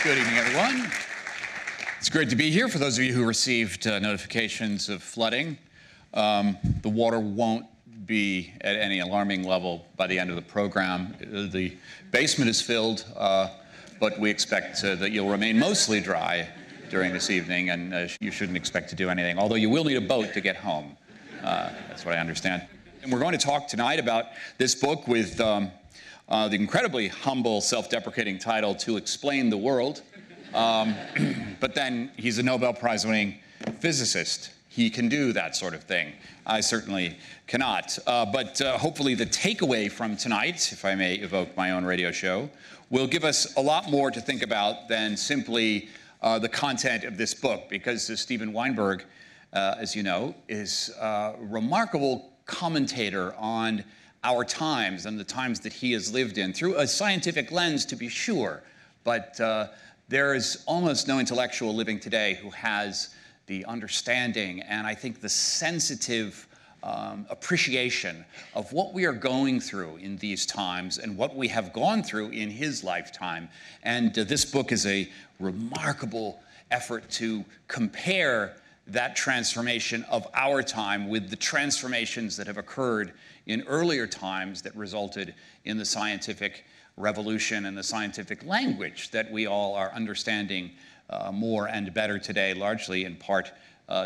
Good evening, everyone. It's great to be here. For those of you who received notifications of flooding, the water won't be at any alarming level by the end of the program. The basement is filled, but we expect that you'll remain mostly dry during this evening, and you shouldn't expect to do anything, although you will need a boat to get home. That's what I understand. And we're going to talk tonight about this book with the incredibly humble, self-deprecating title, To Explain the World. But then he's a Nobel Prize-winning physicist. He can do that sort of thing. I certainly cannot. But hopefully the takeaway from tonight, if I may evoke my own radio show, will give us a lot more to think about than simply the content of this book, because Steven Weinberg, as you know, is a remarkable commentator on our times and the times that he has lived in, through a scientific lens, to be sure. But there is almost no intellectual living today who has the understanding and I think the sensitive appreciation of what we are going through in these times and what we have gone through in his lifetime. And this book is a remarkable effort to compare that transformation of our time with the transformations that have occurred in earlier times that resulted in the scientific revolution and the scientific language that we all are understanding more and better today, largely in part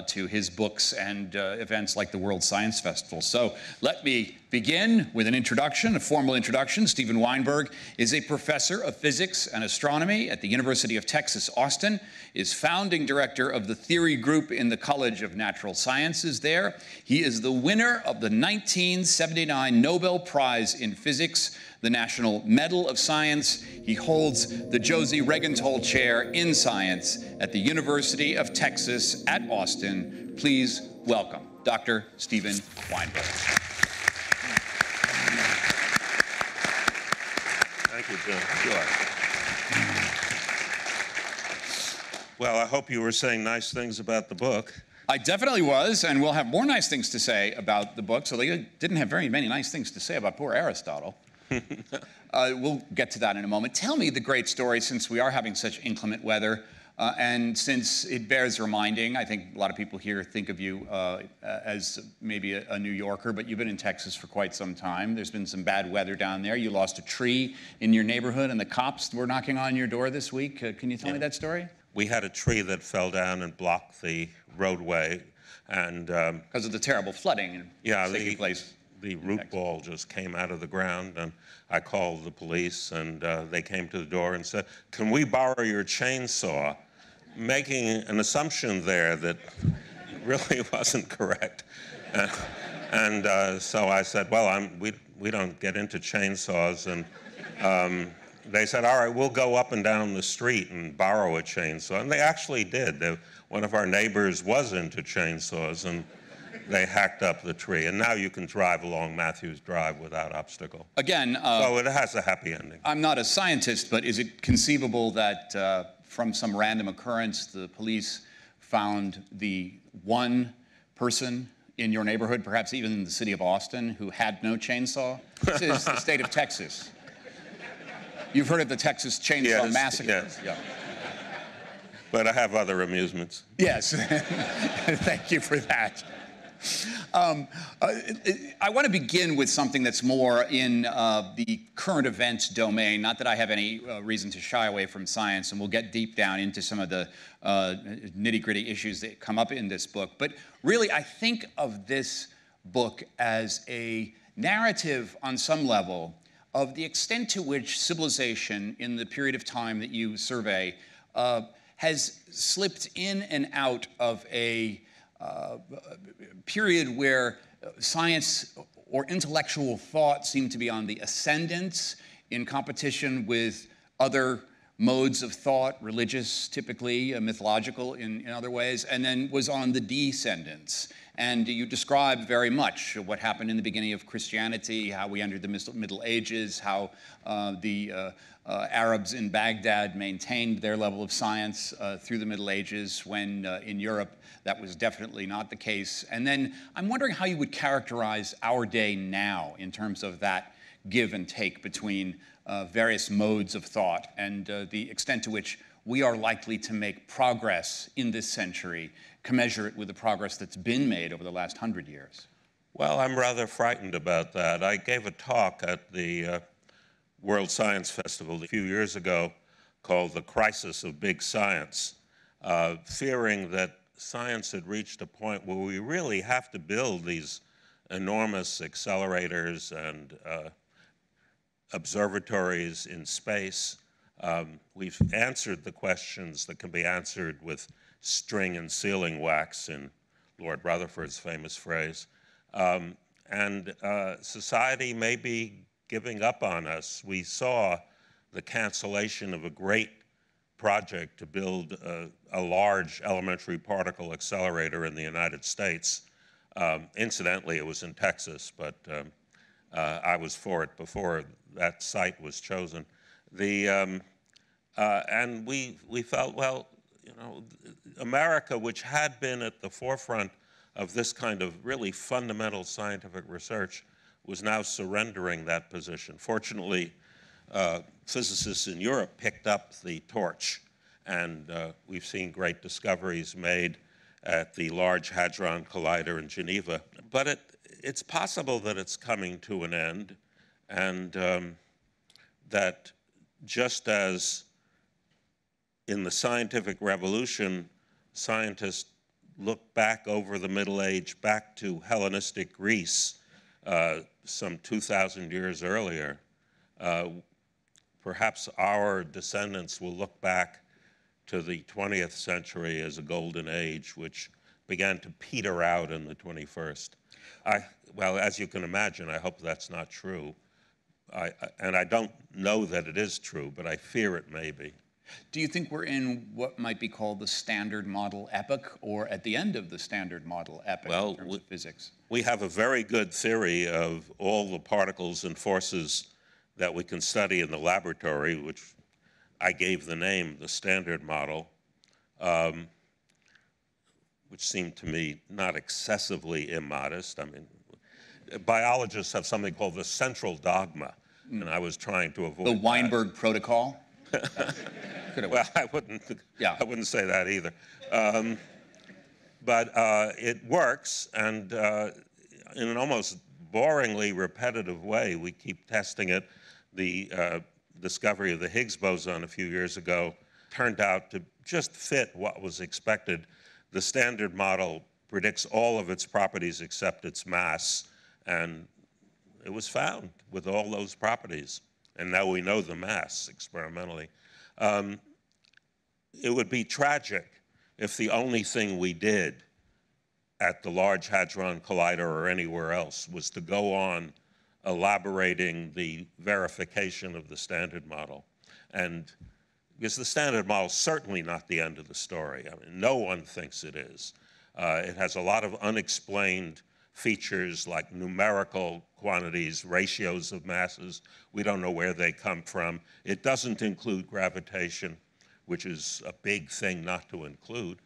to his books and events like the World Science Festival. So let me begin with an introduction, a formal introduction. Steven Weinberg is a professor of physics and astronomy at the University of Texas, Austin, is founding director of the Theory Group in the College of Natural Sciences there. He is the winner of the 1979 Nobel Prize in Physics, the National Medal of Science. He holds the Josie Regenthal Chair in Science at the University of Texas at Austin. Please welcome Dr. Steven Weinberg. Thank you, Jim. Sure. Well, I hope you were saying nice things about the book. I definitely was, and we'll have more nice things to say about the book, so they didn't have very many nice things to say about poor Aristotle. We'll get to that in a moment. Tell me the great story, since we are having such inclement weather, and since it bears reminding. I think a lot of people here think of you as maybe a New Yorker, but you've been in Texas for quite some time. There's been some bad weather down there. You lost a tree in your neighborhood, and the cops were knocking on your door this week. Can you tell me that story? We had a tree that fell down and blocked the roadway, and because of the terrible flooding taking place. The root ball just came out of the ground, and I called the police, and they came to the door and said, "Can we borrow your chainsaw?" Making an assumption there that really wasn't correct. So I said, well, we don't get into chainsaws. And they said, all right, we'll go up and down the street and borrow a chainsaw. And they actually did. One of our neighbors was into chainsaws, and they hacked up the tree. And now you can drive along Matthews Drive without obstacle. Again, so it has a happy ending. I'm not a scientist, but is it conceivable that from some random occurrence, the police found the one person in your neighborhood, perhaps even in the city of Austin, who had no chainsaw? This is the state of Texas. You've heard of the Texas Chainsaw Massacre. Yes. Yeah. But I have other amusements. Yes. Thank you for that. I want to begin with something that's more in the current events domain. Not that I have any reason to shy away from science, and we'll get deep down into some of the nitty-gritty issues that come up in this book. But really, I think of this book as a narrative on some level of the extent to which civilization, in the period of time that you survey, has slipped in and out of a period where science or intellectual thought seemed to be on the ascendant in competition with other modes of thought, religious typically, mythological in other ways, and then was on the descendants. And you describe very much what happened in the beginning of Christianity, how we entered the Middle Ages, how the Arabs in Baghdad maintained their level of science through the Middle Ages, when in Europe that was definitely not the case. And then I'm wondering how you would characterize our day now in terms of that give and take between various modes of thought and the extent to which we are likely to make progress in this century, commensurate with the progress that's been made over the last 100 years? Well, I'm rather frightened about that. I gave a talk at the World Science Festival a few years ago called The Crisis of Big Science, fearing that science had reached a point where we really have to build these enormous accelerators and observatories in space. We've answered the questions that can be answered with string and sealing wax, in Lord Rutherford's famous phrase. And society may be giving up on us. We saw the cancellation of a great project to build a large elementary particle accelerator in the United States. Incidentally, it was in Texas, but I was for it before that site was chosen. And we felt, well, you know, America, which had been at the forefront of this kind of really fundamental scientific research, was now surrendering that position. Fortunately, physicists in Europe picked up the torch, and we've seen great discoveries made at the Large Hadron Collider in Geneva. But it's possible that it's coming to an end, and that just as in the scientific revolution, scientists look back over the Middle Age, back to Hellenistic Greece, some 2,000 years earlier, perhaps our descendants will look back to the 20th century as a golden age, which began to peter out in the 21st. Well, as you can imagine, I hope that's not true. And I don't know that it is true, but I fear it may be. Do you think we're in what might be called the Standard Model epoch, or at the end of the Standard Model epoch in terms of physics? We have a very good theory of all the particles and forces that we can study in the laboratory, which I gave the name the Standard Model, which seemed to me not excessively immodest. I mean, biologists have something called the central dogma, and I was trying to avoid the Weinberg Protocol? Well, I wouldn't say that either. But it works, and in an almost boringly repetitive way, we keep testing it. The discovery of the Higgs boson a few years ago turned out to just fit what was expected. The Standard Model predicts all of its properties except its mass, and it was found with all those properties. And now we know the mass experimentally. It would be tragic if the only thing we did at the Large Hadron Collider or anywhere else was to go on elaborating the verification of the Standard Model. And because the Standard Model is certainly not the end of the story. I mean, no one thinks it is. It has a lot of unexplained features like numerical quantities, ratios of masses. We don't know where they come from. It doesn't include gravitation, which is a big thing not to include.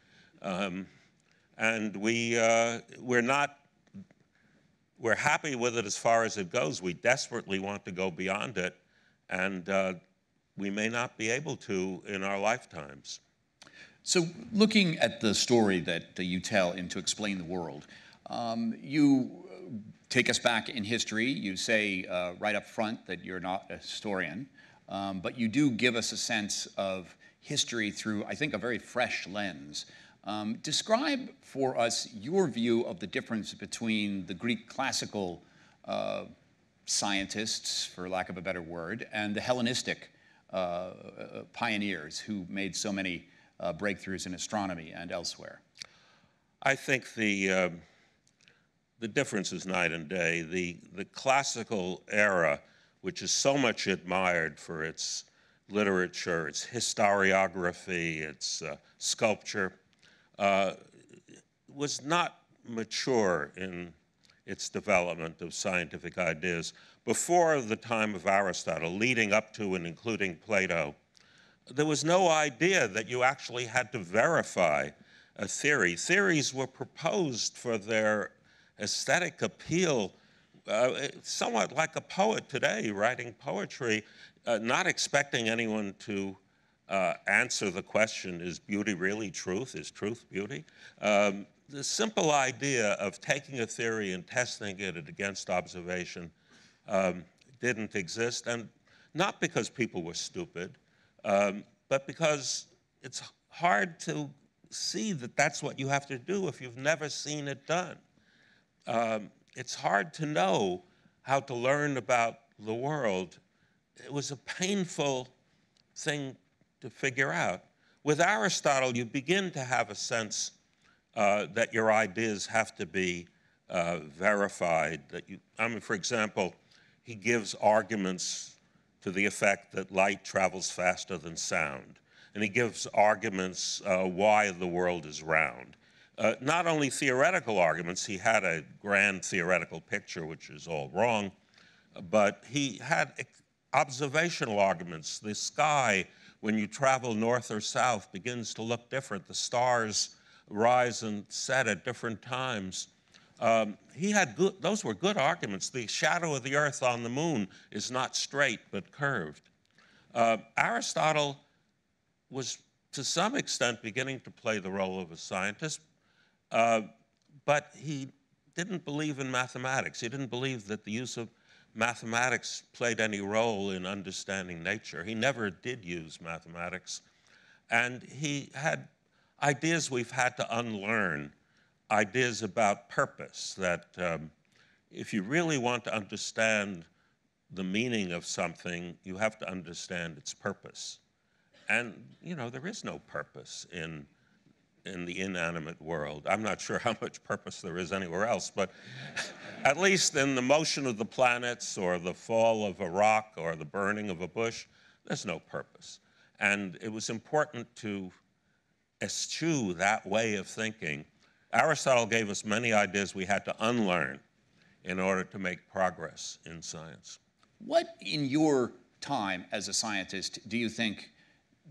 And we're happy with it as far as it goes. We desperately want to go beyond it, and we may not be able to in our lifetimes. So looking at the story that you tell in To Explain the World, you take us back in history. You say right up front that you're not a historian, but you do give us a sense of history through, I think, a very fresh lens. Describe for us your view of the difference between the Greek classical scientists, for lack of a better word, and the Hellenistic pioneers who made so many breakthroughs in astronomy and elsewhere. I think the difference is night and day. The classical era, which is so much admired for its literature, its historiography, its sculpture, was not mature in its development of scientific ideas. Before the time of Aristotle, leading up to and including Plato, there was no idea that you actually had to verify a theory. Theories were proposed for their aesthetic appeal, somewhat like a poet today writing poetry, not expecting anyone to answer the question, is beauty really truth? Is truth beauty? The simple idea of taking a theory and testing it against observation didn't exist, and not because people were stupid, but because it's hard to see that that's what you have to do if you've never seen it done. It's hard to know how to learn about the world. It was a painful thing to figure out. With Aristotle, you begin to have a sense that your ideas have to be verified. For example, he gives arguments to the effect that light travels faster than sound. And he gives arguments why the world is round. Not only theoretical arguments, he had a grand theoretical picture, which is all wrong, but he had observational arguments. The sky, when you travel north or south, begins to look different. The stars rise and set at different times. Those were good arguments. The shadow of the Earth on the moon is not straight, but curved. Aristotle was, to some extent, beginning to play the role of a scientist, but he didn't believe in mathematics. He didn't believe that the use of mathematics played any role in understanding nature. He never did use mathematics. And he had ideas we've had to unlearn, ideas about purpose, that if you really want to understand the meaning of something, you have to understand its purpose. And, there is no purpose in the inanimate world. I'm not sure how much purpose there is anywhere else, but at least in the motion of the planets or the fall of a rock or the burning of a bush, there's no purpose. And it was important to eschew that way of thinking. Aristotle gave us many ideas we had to unlearn in order to make progress in science. What, in your time as a scientist, do you think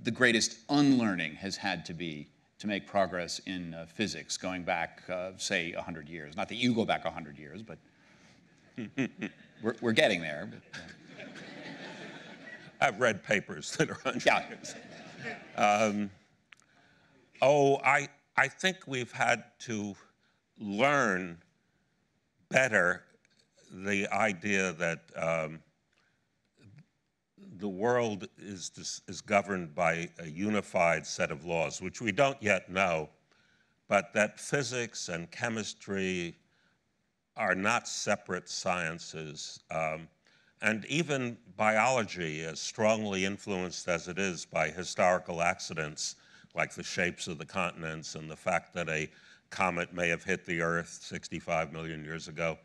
the greatest unlearning has had to be to make progress in physics, going back, say, 100 years? Not that you go back 100 years, but we're getting there. But, I've read papers that are 100 years. I think we've had to learn better the idea that the world is governed by a unified set of laws, which we don't yet know, but that physics and chemistry are not separate sciences. And even biology, as strongly influenced as it is by historical accidents, like the shapes of the continents and the fact that a comet may have hit the Earth 65 million years ago,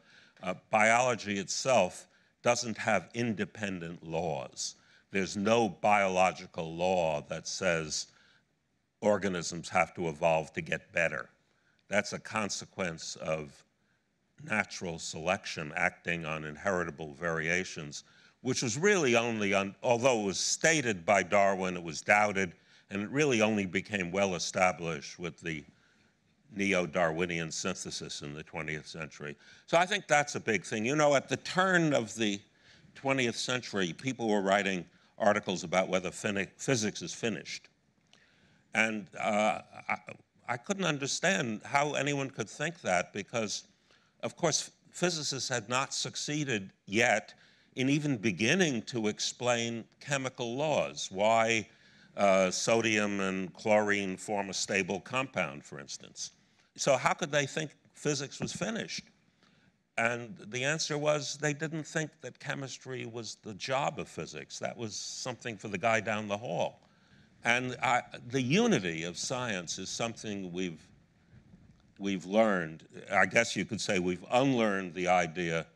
biology itself doesn't have independent laws. There's no biological law that says organisms have to evolve to get better. That's a consequence of natural selection acting on inheritable variations, which was really only, although it was stated by Darwin, it was doubted, and it really only became well established with the neo-Darwinian synthesis in the 20th century. So I think that's a big thing. At the turn of the 20th century, people were writing articles about whether physics is finished. And I couldn't understand how anyone could think that because, of course, physicists had not succeeded yet in even beginning to explain chemical laws, why sodium and chlorine form a stable compound, for instance. So how could they think physics was finished? And the answer was they didn't think that chemistry was the job of physics. That was something for the guy down the hall. And the unity of science is something we've learned. I guess you could say we've unlearned the idea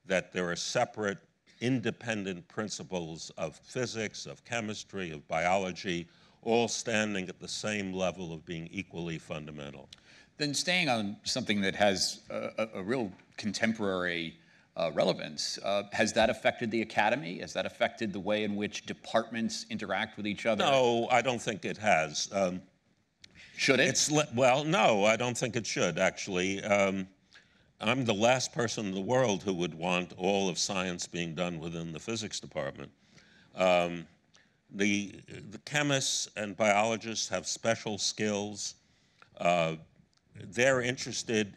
that there are separate, independent principles of physics, of chemistry, of biology, all standing at the same level of being equally fundamental. Then staying on something that has a real contemporary relevance, has that affected the academy? Has that affected the way in which departments interact with each other? No, I don't think it has. Should it? Well, no, I don't think it should, actually. I'm the last person in the world who would want all of science being done within the physics department. The chemists and biologists have special skills. They're interested,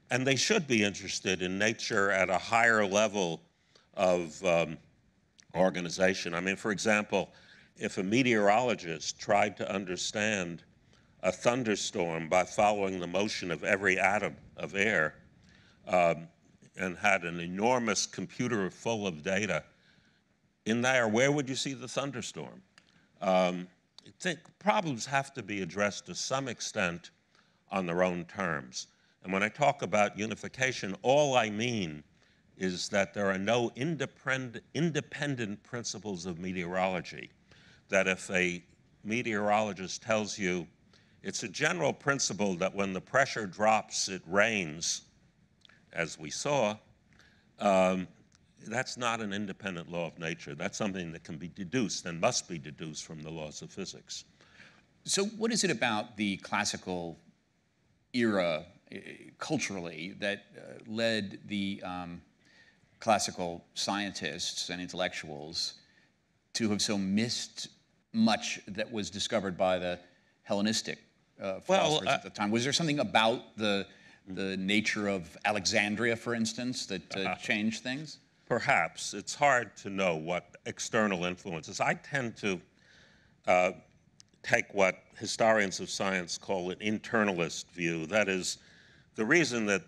and they should be interested in nature at a higher level of organization. I mean, for example, if a meteorologist tried to understand a thunderstorm by following the motion of every atom of air and had an enormous computer full of data, in there, where would you see the thunderstorm? I think problems have to be addressed to some extent on their own terms. And when I talk about unification, all I mean is that there are no independent principles of meteorology. That if a meteorologist tells you it's a general principle that when the pressure drops, it rains, as we saw, that's not an independent law of nature. That's something that can be deduced and must be deduced from the laws of physics. So what is it about the classical era culturally that led the classical scientists and intellectuals to have so missed much that was discovered by the Hellenistic philosophers at the time? Was there something about the nature of Alexandria, for instance, that changed things? Perhaps. It's hard to know what external influences. I tend to take what historians of science call an internalist view. That is, the reason that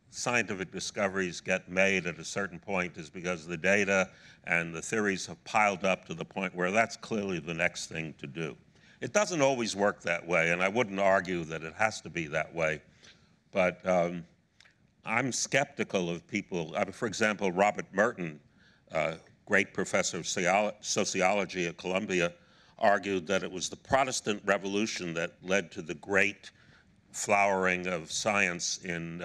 scientific discoveries get made at a certain point is because the data and the theories have piled up to the point where that's clearly the next thing to do. It doesn't always work that way, and I wouldn't argue that it has to be that way. But I'm skeptical of people. For example, Robert Merton, great professor of sociology at Columbia, argued that it was the Protestant Revolution that led to the great flowering of science in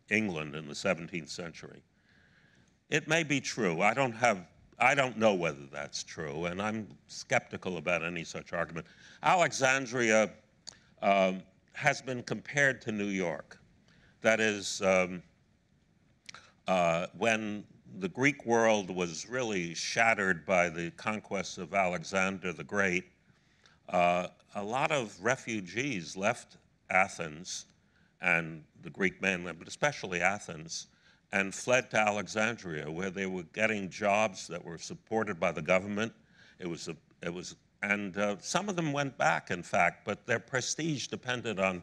England in the 17th century. It may be true. I don't know whether that's true, and I'm skeptical about any such argument. Alexandria has been compared to New York. That is, when the Greek world was really shattered by the conquests of Alexander the Great, a lot of refugees left Athens and the Greek mainland, but especially Athens, and fled to Alexandria, where they were getting jobs that were supported by the government. And some of them went back, in fact, but their prestige depended on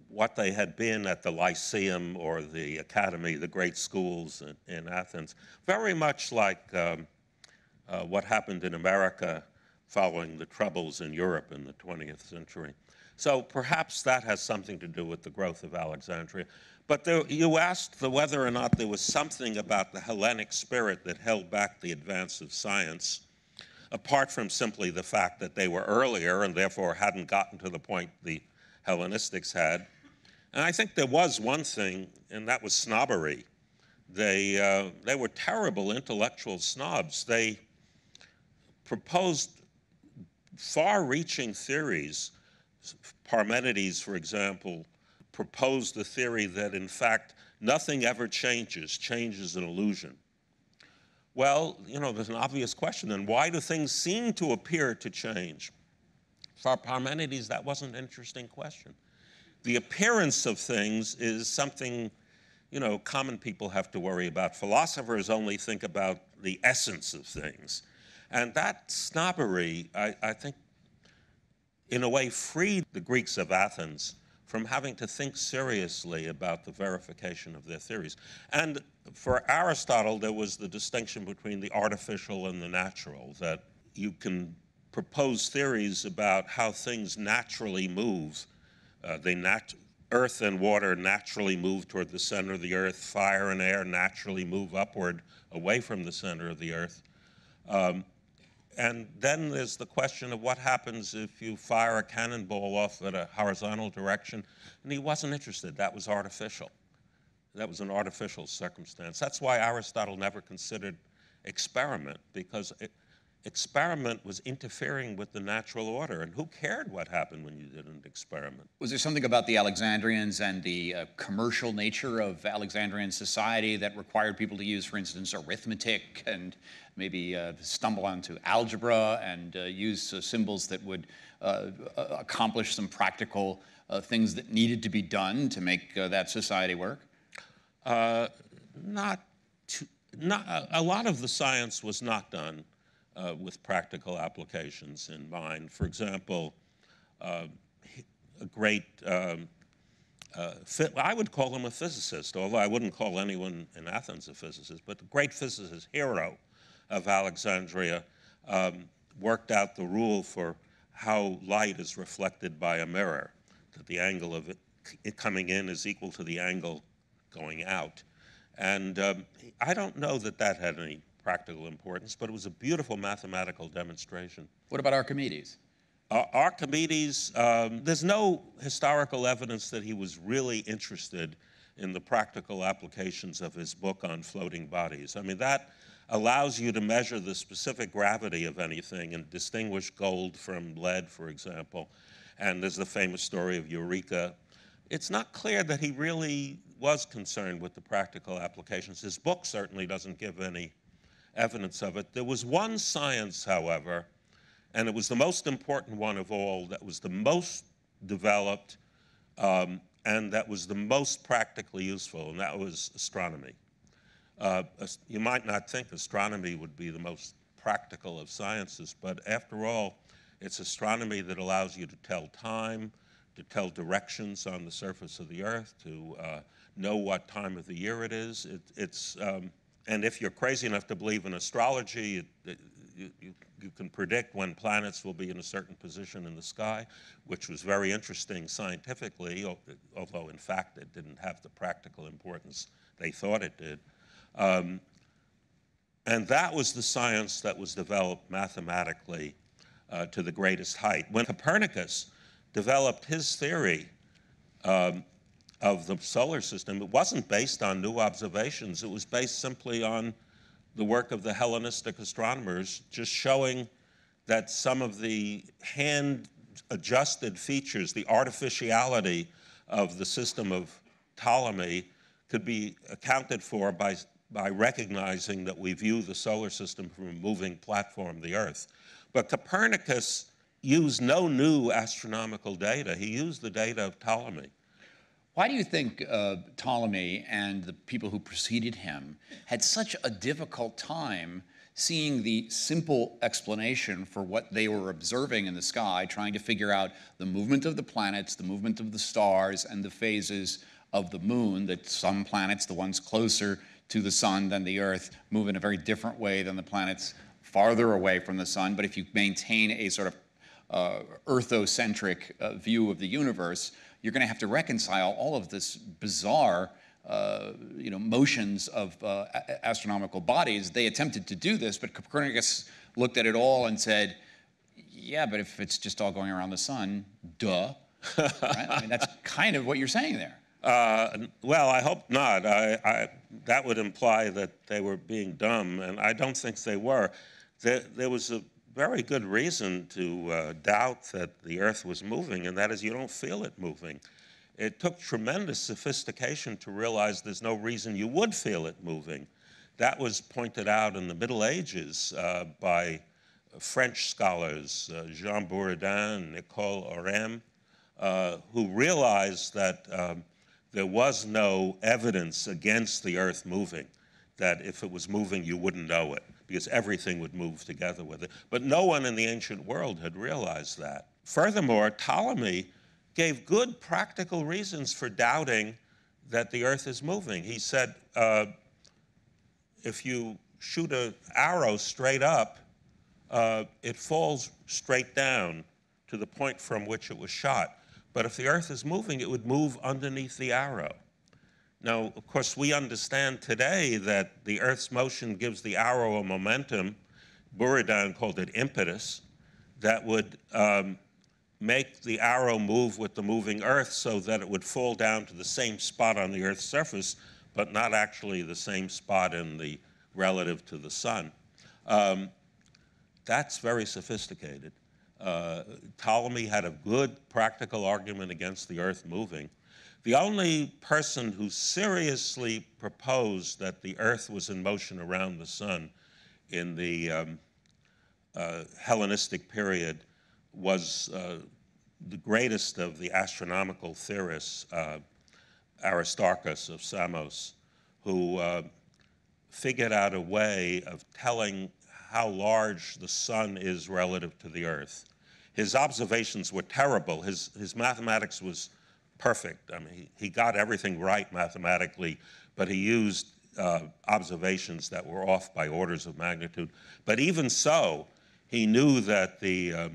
what they had been at the Lyceum or the Academy, the great schools in Athens. Very much like what happened in America following the troubles in Europe in the 20th century. So perhaps that has something to do with the growth of Alexandria. But you asked whether or not there was something about the Hellenic spirit that held back the advance of science, apart from simply the fact that they were earlier and therefore hadn't gotten to the point the Hellenistics had. And I think there was one thing, and that was snobbery. They were terrible intellectual snobs. They proposed far-reaching theories. Parmenides, for example, proposed the theory that, in fact, nothing ever changes. Change is an illusion. Well, there's an obvious question, then. Why do things seem to appear to change? For Parmenides, that wasn't an interesting question. The appearance of things is something, common people have to worry about. Philosophers only think about the essence of things. And that snobbery, I think, in a way, freed the Greeks of Athens from having to think seriously about the verification of their theories. And for Aristotle, there was the distinction between the artificial and the natural, that you can propose theories about how things naturally move. Earth and water naturally move toward the center of the earth. Fire and air naturally move upward away from the center of the earth. And then there's the question of what happens if you fire a cannonball off at a horizontal direction. And he wasn't interested. That was artificial. That was an artificial circumstance. That's why Aristotle never considered experiment, because experiment was interfering with the natural order, and who cared what happened when you did an experiment? Was there something about the Alexandrians and the commercial nature of Alexandrian society that required people to use, for instance, arithmetic and maybe stumble onto algebra and use symbols that would accomplish some practical things that needed to be done to make that society work? Not a lot of the science was not done with practical applications in mind. For example, a great, I would call him a physicist, although I wouldn't call anyone in Athens a physicist, but the great physicist Hero of Alexandria worked out the rule for how light is reflected by a mirror, that the angle of it coming in is equal to the angle going out. And I don't know that that had any practical importance, but it was a beautiful mathematical demonstration. What about Archimedes? Archimedes, there's no historical evidence that he was really interested in the practical applications of his book on floating bodies. I mean, that allows you to measure the specific gravity of anything and distinguish gold from lead, for example. And there's the famous story of Eureka. It's not clear that he really was concerned with the practical applications. His book certainly doesn't give any evidence of it. There was one science, however, and it was the most important one of all, that was the most developed and that was the most practically useful, and that was astronomy. You might not think astronomy would be the most practical of sciences, but after all, it's astronomy that allows you to tell time, to tell directions on the surface of the Earth, to know what time of the year it is. And if you're crazy enough to believe in astrology, you can predict when planets will be in a certain position in the sky, which was very interesting scientifically, although in fact it didn't have the practical importance they thought it did. And that was the science that was developed mathematically to the greatest height. When Copernicus developed his theory of the solar system, it wasn't based on new observations. It was based simply on the work of the Hellenistic astronomers, just showing that some of the hand-adjusted features, the artificiality of the system of Ptolemy, could be accounted for by recognizing that we view the solar system from a moving platform, the Earth. But Copernicus used no new astronomical data. He used the data of Ptolemy. Why do you think Ptolemy and the people who preceded him had such a difficult time seeing the simple explanation for what they were observing in the sky, trying to figure out the movement of the planets, the movement of the stars, and the phases of the moon, that some planets, the ones closer to the sun than the Earth, move in a very different way than the planets farther away from the sun. But if you maintain a sort of earthocentric view of the universe, you're going to have to reconcile all of this bizarre motions of astronomical bodies. They attempted to do this, but Copernicus looked at it all and said, yeah, but if it's just all going around the sun, duh. Right? I mean, that's kind of what you're saying there. Well, I hope not. That would imply that they were being dumb, and I don't think they were. There was a very good reason to doubt that the Earth was moving, and that is you don't feel it moving. It took tremendous sophistication to realize there's no reason you would feel it moving. That was pointed out in the Middle Ages by French scholars, Jean Buridan and Nicole Orem, who realized that there was no evidence against the Earth moving, that if it was moving, you wouldn't know it, because everything would move together with it. But no one in the ancient world had realized that. Furthermore, Ptolemy gave good practical reasons for doubting that the Earth is moving. He said, if you shoot an arrow straight up, it falls straight down to the point from which it was shot. But if the Earth is moving, it would move underneath the arrow. Now, of course, we understand today that the Earth's motion gives the arrow a momentum. Buridan called it impetus, that would make the arrow move with the moving Earth so that it would fall down to the same spot on the Earth's surface, but not actually the same spot in the relative to the sun. that's very sophisticated. Ptolemy had a good practical argument against the Earth moving. The only person who seriously proposed that the Earth was in motion around the sun in the Hellenistic period was the greatest of the astronomical theorists, Aristarchus of Samos, who figured out a way of telling how large the sun is relative to the Earth. His observations were terrible. His mathematics was perfect. I mean, he got everything right mathematically, but he used observations that were off by orders of magnitude. But even so, he knew that the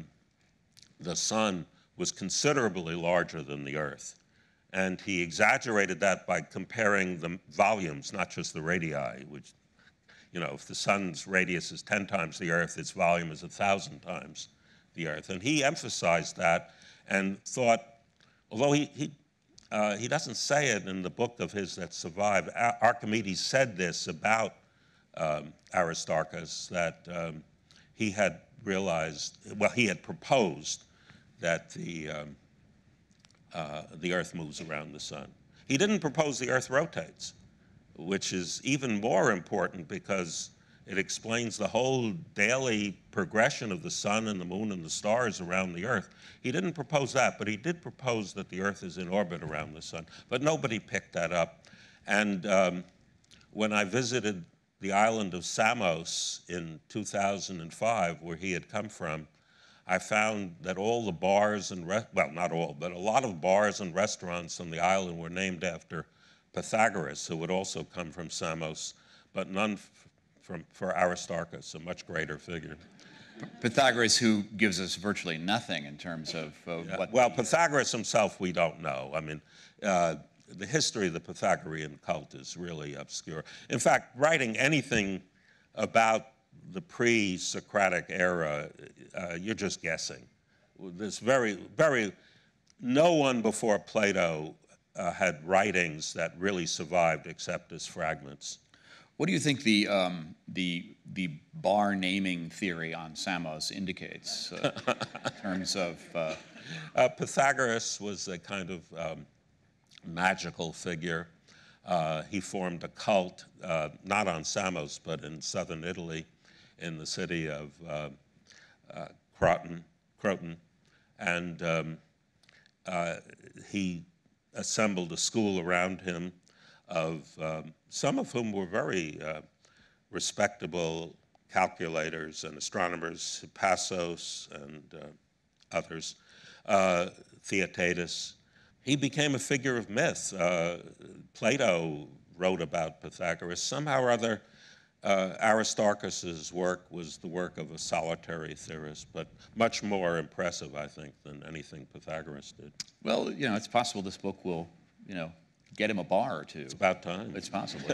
sun was considerably larger than the Earth. And he exaggerated that by comparing the volumes, not just the radii, which, you know, if the sun's radius is 10 times the Earth, its volume is 1,000 times the Earth. And he emphasized that and thought, although he doesn't say it in the book of his that survived, Archimedes said this about Aristarchus, that he had realized, well, he had proposed that the Earth moves around the sun. He didn't propose the Earth rotates, which is even more important because it explains the whole daily progression of the sun and the moon and the stars around the Earth. He didn't propose that, but he did propose that the Earth is in orbit around the sun. But nobody picked that up. And when I visited the island of Samos in 2005, where he had come from, I found that all the bars and, well, not all, but a lot of bars and restaurants on the island were named after Pythagoras, who would also come from Samos, but none for Aristarchus, a much greater figure. Pythagoras, who gives us virtually nothing in terms of what... Well, Pythagoras himself, we don't know. I mean, the history of the Pythagorean cult is really obscure. In fact, writing anything about the pre-Socratic era, you're just guessing. There's no one before Plato had writings that really survived except as fragments. What do you think the bar naming theory on Samos indicates in terms of... Pythagoras was a kind of magical figure. He formed a cult, not on Samos, but in southern Italy, in the city of Croton. And he assembled a school around him of some of whom were very respectable calculators and astronomers, Hippasos and others, Theaetetus. He became a figure of myth. Plato wrote about Pythagoras. Somehow or other, Aristarchus's work was the work of a solitary theorist, but much more impressive, I think, than anything Pythagoras did. Well, you know, it's possible this book will, you know, get him a bar or two. It's about time. It's possible.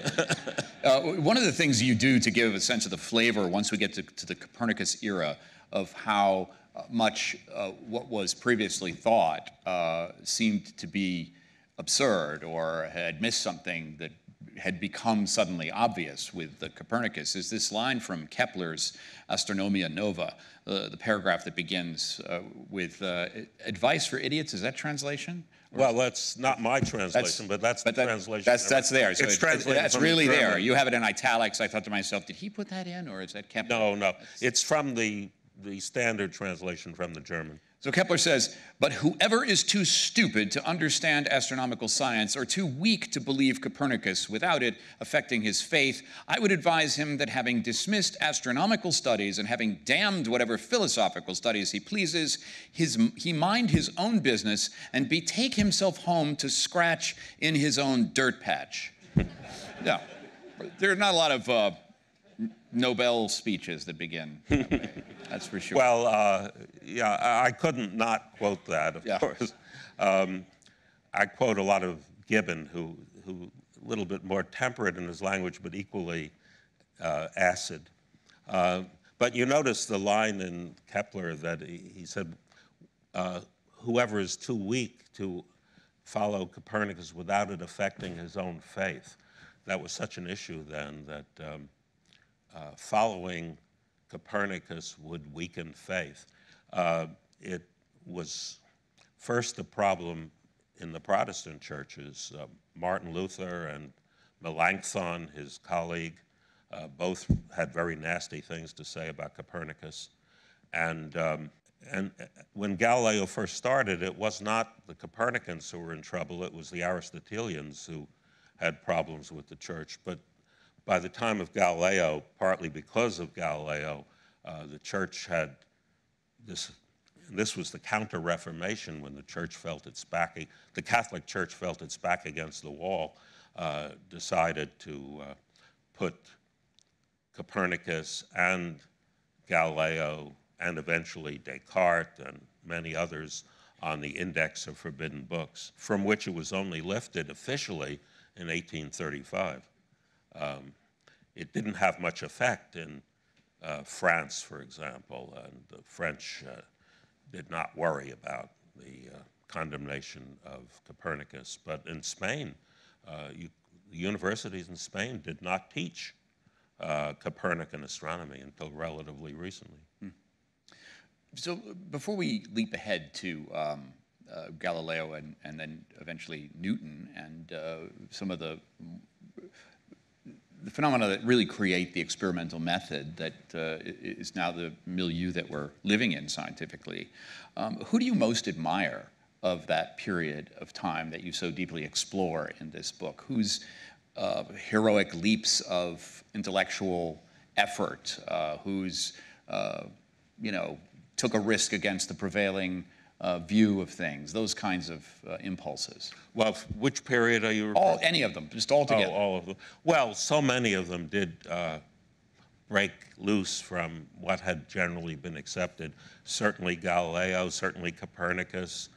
One of the things you do to give a sense of the flavor once we get to the Copernicus era of how much what was previously thought seemed to be absurd or had missed something that had become suddenly obvious with the Copernicus is this line from Kepler's Astronomia Nova, the paragraph that begins with advice for idiots. Is that translation? Well, that's not my translation, but that's the translation. That's there. So it's translated that's from really the German. there. You have it in italics. I thought to myself, did he put that in, or is that Kepler? No. It's from the standard translation from the German. So Kepler says, but whoever is too stupid to understand astronomical science or too weak to believe Copernicus without it affecting his faith, I would advise him that having dismissed astronomical studies and having damned whatever philosophical studies he pleases, he mind his own business and betake himself home to scratch in his own dirt patch. Yeah, there are not a lot of Nobel speeches that begin that way. That's for sure. Well, yeah, I couldn't not quote that, of course. I quote a lot of Gibbon, who a little bit more temperate in his language, but equally acid. But you notice the line in Kepler that he said, whoever is too weak to follow Copernicus without it affecting his own faith. That was such an issue then that following Copernicus would weaken faith. It was first a problem in the Protestant churches. Martin Luther and Melanchthon, his colleague, both had very nasty things to say about Copernicus. And when Galileo first started, it was not the Copernicans who were in trouble, it was the Aristotelians who had problems with the church. But by the time of Galileo, partly because of Galileo, the church had this was the Counter-Reformation, when the church felt its back, the Catholic Church felt its back against the wall, decided to put Copernicus and Galileo and eventually Descartes and many others on the Index of Forbidden Books, from which it was only lifted officially in 1835. It didn't have much effect in France, for example, and the French did not worry about the condemnation of Copernicus. But in Spain, the universities in Spain did not teach Copernican astronomy until relatively recently. So before we leap ahead to Galileo and then eventually Newton and some of the phenomena that really create the experimental method that is now the milieu that we're living in scientifically, who do you most admire of that period of time that you so deeply explore in this book? Whose heroic leaps of intellectual effort, whose took a risk against the prevailing view of things, those kinds of impulses? Well, which period are you referring to? Any of them, just all together. Oh, all of them. Well, so many of them did break loose from what had generally been accepted. Certainly Galileo, certainly Copernicus,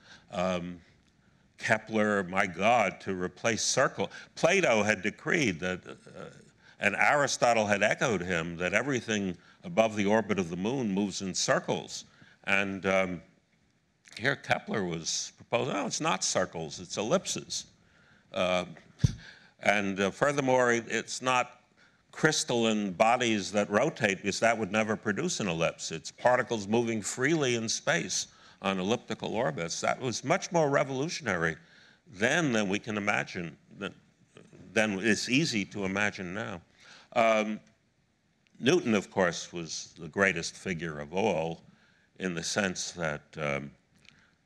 Kepler, my God, to replace circle. Plato had decreed that, and Aristotle had echoed him, that everything above the orbit of the moon moves in circles. And here Kepler was proposing, no, it's not circles, it's ellipses. Furthermore, it's not crystalline bodies that rotate, because that would never produce an ellipse. It's particles moving freely in space on elliptical orbits. That was much more revolutionary then than we can imagine, than it's easy to imagine now. Newton, of course, was the greatest figure of all, in the sense that,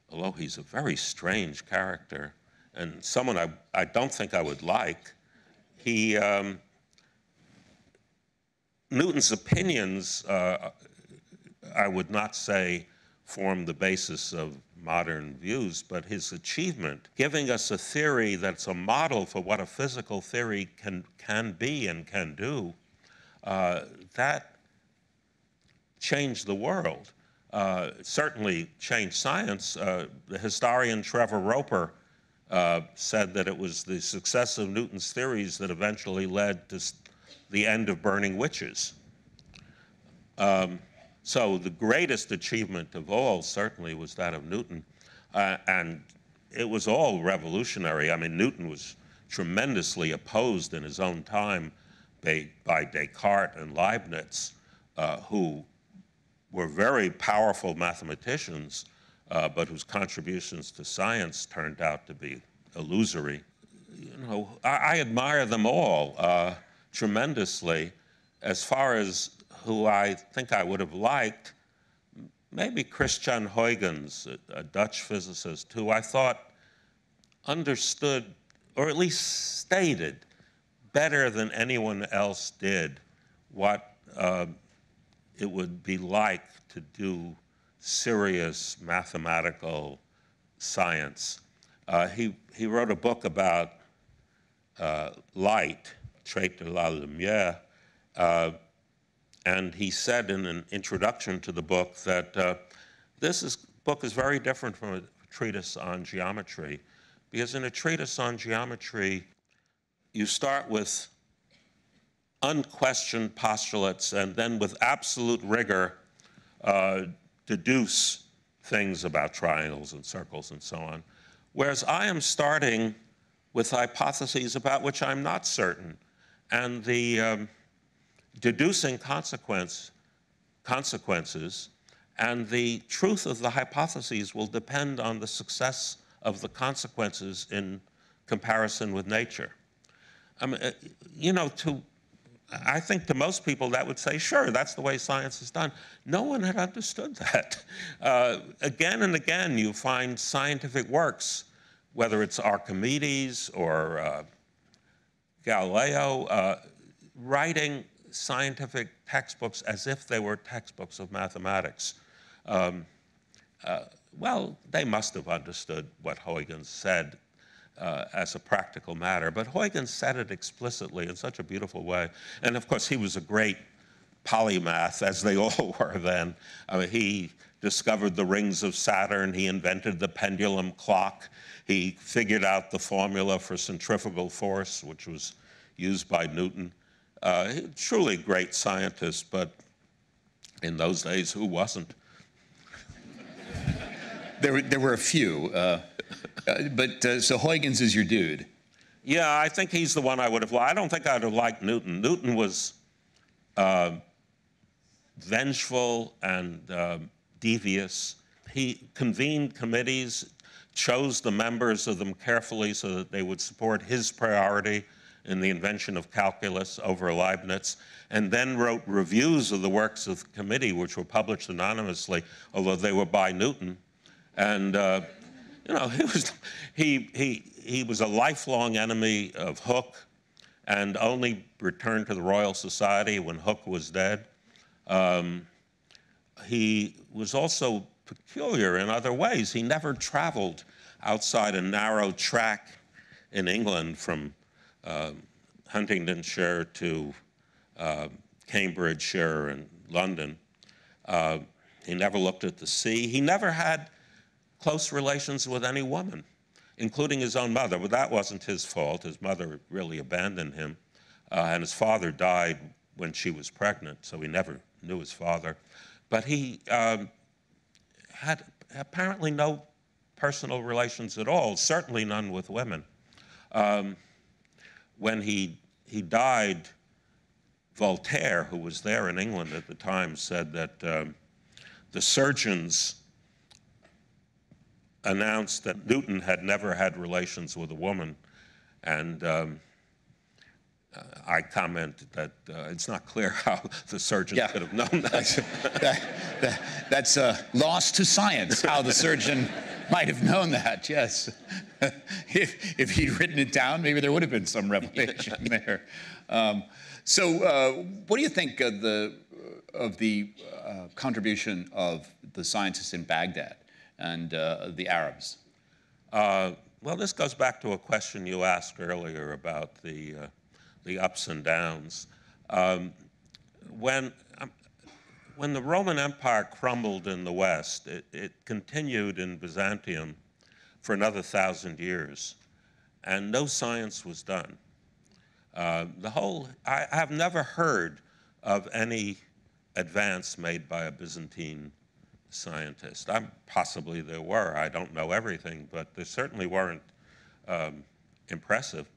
although he's a very strange character, and someone I don't think I would like, Newton's opinions, I would not say form the basis of modern views, but his achievement, giving us a theory that's a model for what a physical theory can be and can do, that changed the world. Certainly changed science. The historian Trevor Roper said that it was the success of Newton's theories that eventually led to the end of burning witches. So the greatest achievement of all certainly was that of Newton. And it was all revolutionary. I mean, Newton was tremendously opposed in his own time by Descartes and Leibniz, who were very powerful mathematicians, but whose contributions to science turned out to be illusory. I admire them all tremendously. As far as who I think I would have liked, maybe Christian Huygens, a Dutch physicist, who I thought understood, or at least stated better than anyone else did, what it would be like to do serious mathematical science. He wrote a book about light, Trait de la Lumière, and he said in an introduction to the book that this book is very different from a treatise on geometry, because in a treatise on geometry, you start with unquestioned postulates and then with absolute rigor deduce things about triangles and circles and so on. Whereas I am starting with hypotheses about which I'm not certain. And the deducing consequence consequences, and the truth of the hypotheses will depend on the success of the consequences in comparison with nature. I mean, I think to most people that would say, sure, that's the way science is done. No one had understood that. Again and again, you find scientific works, whether it's Archimedes or Galileo, writing scientific textbooks as if they were textbooks of mathematics. Well, they must have understood what Huygens said as a practical matter, but Huygens said it explicitly in such a beautiful way. And of course, he was a great polymath, as they all were then. I mean, he discovered the rings of Saturn, he invented the pendulum clock, he figured out the formula for centrifugal force, which was used by Newton. Truly great scientist, but in those days, who wasn't? There were a few, so Huygens is your dude. Yeah, I think he's the one I would have liked. I don't think I'd have liked Newton. Newton was vengeful and devious. He convened committees, chose the members of them carefully so that they would support his priority in the invention of calculus over Leibniz, and then wrote reviews of the works of the committee, which were published anonymously, although they were by Newton. And he was a lifelong enemy of Hooke, and only returned to the Royal Society when Hooke was dead. He was also peculiar in other ways. He never traveled outside a narrow track in England from Huntingdonshire to Cambridgeshire and London. He never looked at the sea. He never had close relations with any woman, including his own mother. But that wasn't his fault. His mother really abandoned him. And his father died when she was pregnant, so he never knew his father. But he had apparently no personal relations at all, certainly none with women. When he died, Voltaire, who was there in England at the time, said that the surgeons announced that Newton had never had relations with a woman, and I commented that it's not clear how the surgeon could have known that. That's lost to science, how the surgeon might have known that, yes. If he'd written it down, maybe there would have been some revelation there. So what do you think of the contribution of the scientists in Baghdad and the Arabs? Well, this goes back to a question you asked earlier about the ups and downs. When the Roman Empire crumbled in the West, it continued in Byzantium for another 1,000 years, and no science was done. I have never heard of any advance made by a Byzantine scientist. Possibly there were. I don't know everything, but they certainly weren't impressive.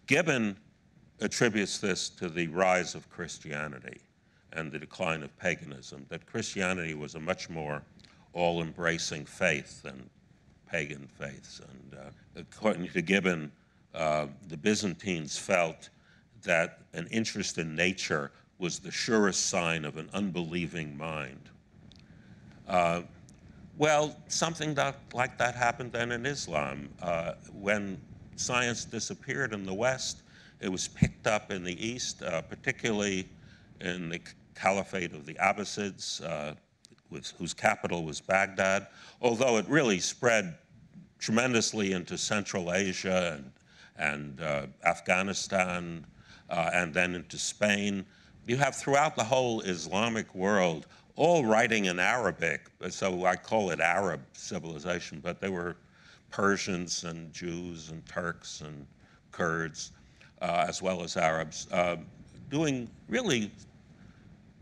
Gibbon attributes this to the rise of Christianity and the decline of paganism, that Christianity was a much more all-embracing faith than pagan faiths. And according to Gibbon, the Byzantines felt that an interest in nature was the surest sign of an unbelieving mind. Well, something like that happened then in Islam. When science disappeared in the West, it was picked up in the East, particularly in the Caliphate of the Abbasids, whose capital was Baghdad, although it really spread tremendously into Central Asia and Afghanistan, and then into Spain. You have throughout the whole Islamic world all writing in Arabic, so I call it Arab civilization, but they were Persians and Jews and Turks and Kurds, as well as Arabs, doing really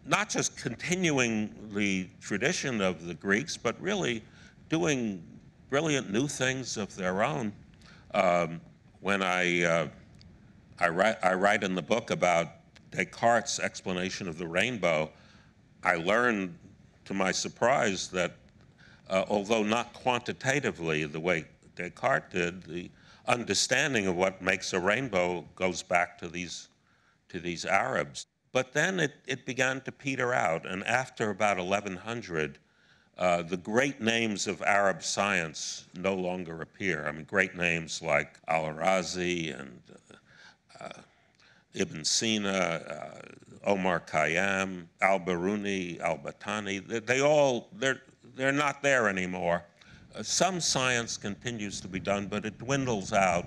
not just continuing the tradition of the Greeks, but really doing brilliant new things of their own. When I write in the book about Descartes' explanation of the rainbow, I learned, to my surprise, that although not quantitatively the way Descartes did, the understanding of what makes a rainbow goes back to these Arabs. But then it began to peter out, and after about 1100, the great names of Arab science no longer appear. I mean, great names like Al-Razi and Ibn Sina, Omar Khayyam, Al-Biruni, Al-Battani, they're not there anymore. Some science continues to be done, but it dwindles out.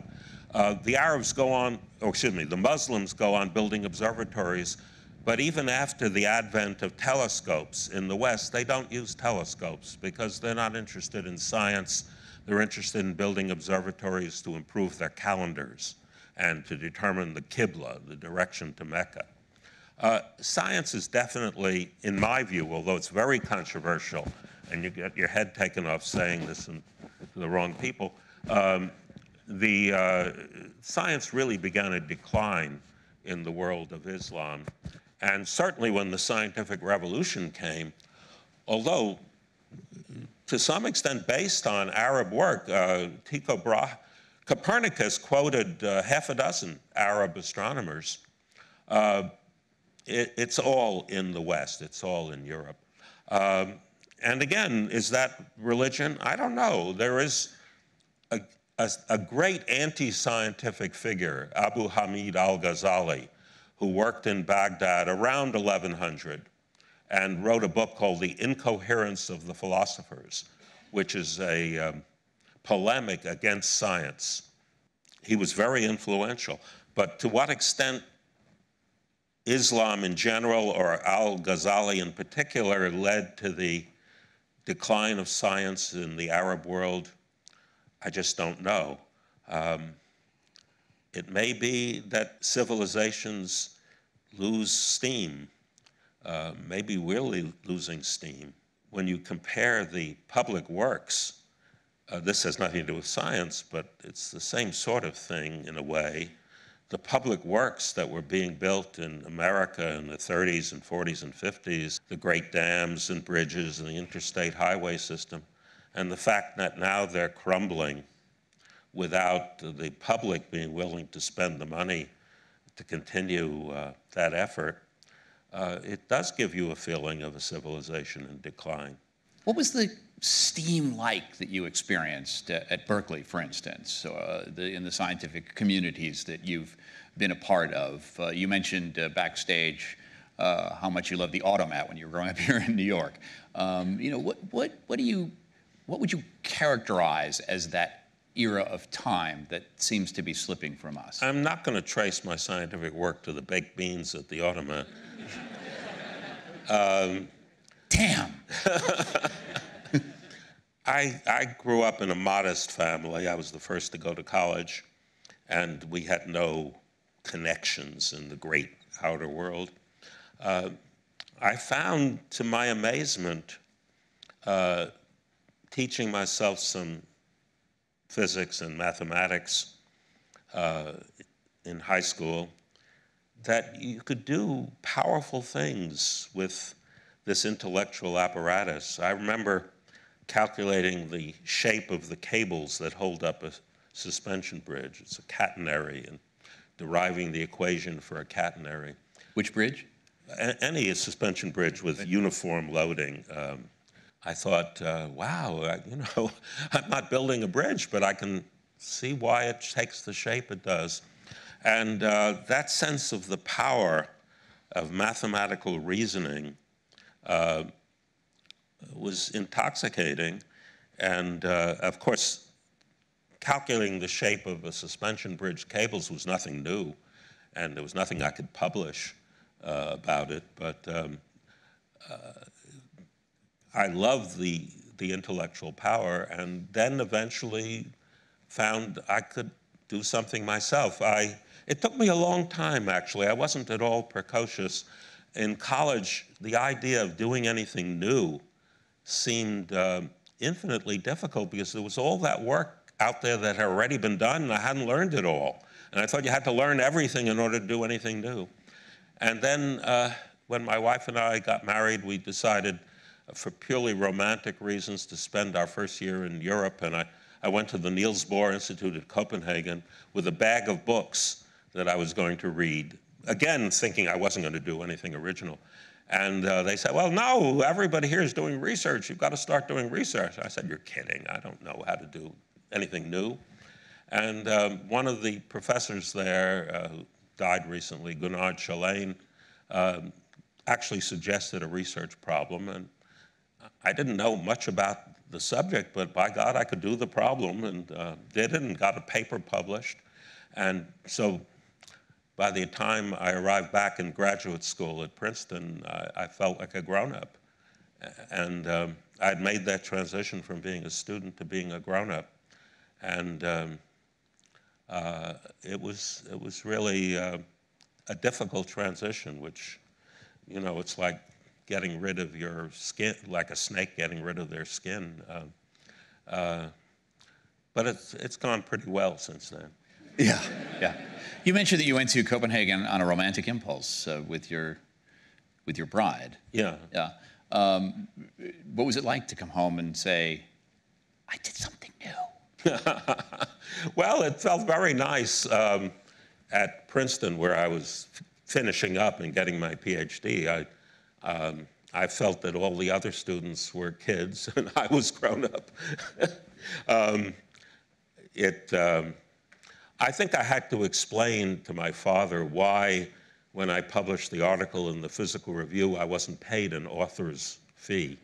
The Arabs go on, or excuse me, the Muslims go on building observatories, but even after the advent of telescopes in the West, they don't use telescopes because they're not interested in science. They're interested in building observatories to improve their calendars and to determine the Qibla, the direction to Mecca. Science is definitely, in my view, although it's very controversial, and you get your head taken off saying this to the wrong people, science really began a decline in the world of Islam. And certainly when the scientific revolution came, although to some extent based on Arab work, Tycho Brahe, Copernicus quoted half a dozen Arab astronomers. It's all in the West, it's all in Europe. And again, is that religion? I don't know. There is a great anti-scientific figure, Abu Hamid al-Ghazali, who worked in Baghdad around 1100 and wrote a book called The Incoherence of the Philosophers, which is a polemic against science. He was very influential, but to what extent Islam in general or al-Ghazali in particular led to the decline of science in the Arab world, I just don't know. It may be that civilizations lose steam. Maybe we're losing steam. When you compare the public works, this has nothing to do with science, but it's the same sort of thing in a way. The public works that were being built in America in the 30s and 40s and 50s, the great dams and bridges and the interstate highway system, and the fact that now they're crumbling without the public being willing to spend the money to continue that effort, it does give you a feeling of a civilization in decline. What was the steam like that you experienced at Berkeley, for instance, in the scientific communities that you've been a part of? You mentioned backstage how much you loved the automat when you were growing up here in New York. What would you characterize as that era of time that seems to be slipping from us? I'm not going to trace my scientific work to the baked beans at the automat. Damn. I grew up in a modest family. I was the first to go to college, and we had no connections in the great outer world. I found, to my amazement, teaching myself some physics and mathematics in high school, that you could do powerful things with this intellectual apparatus. I remember calculating the shape of the cables that hold up a suspension bridge. It's a catenary, and deriving the equation for a catenary. Which bridge? Any suspension bridge with uniform loading. I thought, wow, I'm not building a bridge, but I can see why it takes the shape it does. And that sense of the power of mathematical reasoning was intoxicating. And of course, calculating the shape of a suspension bridge cables was nothing new, and there was nothing I could publish about it. But I loved the intellectual power, and then eventually found I could do something myself. It took me a long time, actually. I wasn't at all precocious. In college, the idea of doing anything new seemed infinitely difficult because there was all that work out there that had already been done, and I hadn't learned it all. And I thought you had to learn everything in order to do anything new. And then when my wife and I got married, we decided for purely romantic reasons to spend our first year in Europe, and I went to the Niels Bohr Institute at Copenhagen with a bag of books that I was going to read, again thinking I wasn't going to do anything original. And they said, well, no, everybody here is doing research. You've got to start doing research. I said, you're kidding. I don't know how to do anything new. And one of the professors there, who died recently, Gunnar Chalane, actually suggested a research problem. And I didn't know much about the subject, but by God, I could do the problem, and did it and got a paper published. And so by the time I arrived back in graduate school at Princeton, I felt like a grown-up. And I'd made that transition from being a student to being a grown-up. And it was really a difficult transition, which, you know, it's like getting rid of your skin, like a snake getting rid of their skin. But it's gone pretty well since then. Yeah, yeah. You mentioned that you went to Copenhagen on a romantic impulse with your bride. Yeah. Yeah. What was it like to come home and say, I did something new? Well, it felt very nice at Princeton, where I was finishing up and getting my PhD. I felt that all the other students were kids and I was grown up. I think I had to explain to my father why, when I published the article in the Physical Review, I wasn't paid an author's fee.